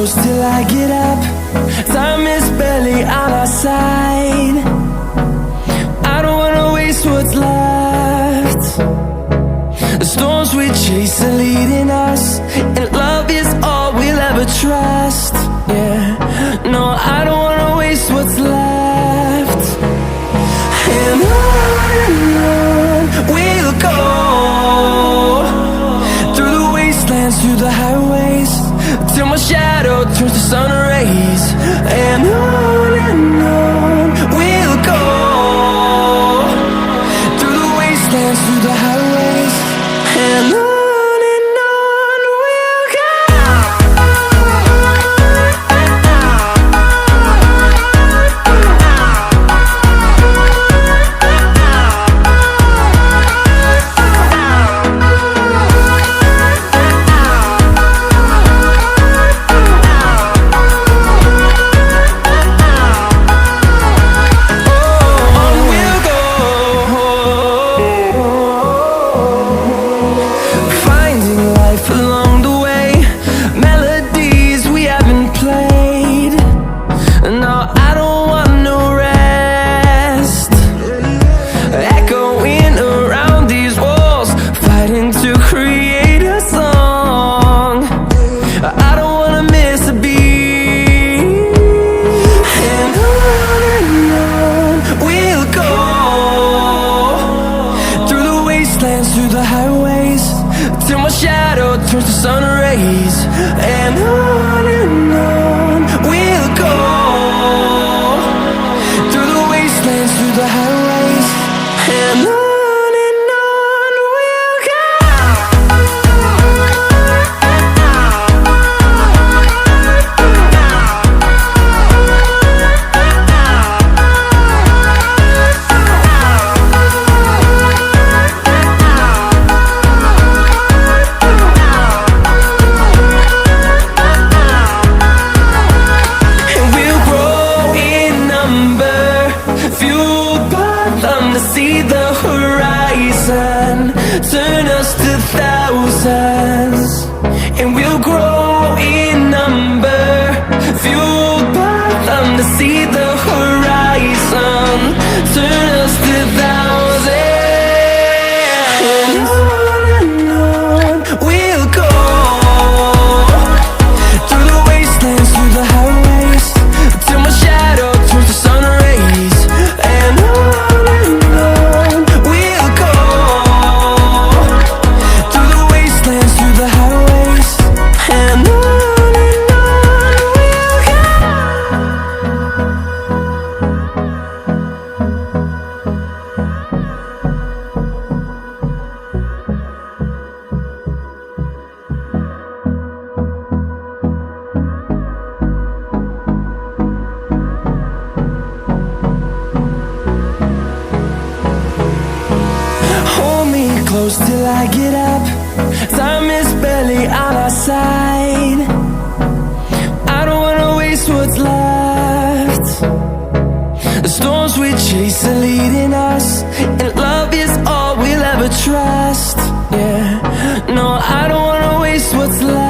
close till I get up. Time is barely on our side. I don't wanna waste what's left. The storms we chase are leading us, and love is all we'll ever trust. Yeah, no, I don't wanna waste what's left. And on we'll go, through the wastelands, through the highways, till my shadow turns to sun rays. And on we'll go, through the wastelands, through the highways, and on we'll go. Through the highways, till my shadow turns to sun rays. And on we'll go, through the wastelands, through the highways, and on we'll go. See the horizon, turn us to thousands, and we'll grow in number, fueled by them. To see the horizon, turn us to thousands, and on we'll go, through the wastelands, through the highways, till my shadow turns to sun rays. And close till I get up. Time is barely on our side. I don't wanna waste what's left. The storms we chase are leading us, and love is all we'll ever trust. Yeah, no, I don't wanna waste what's left.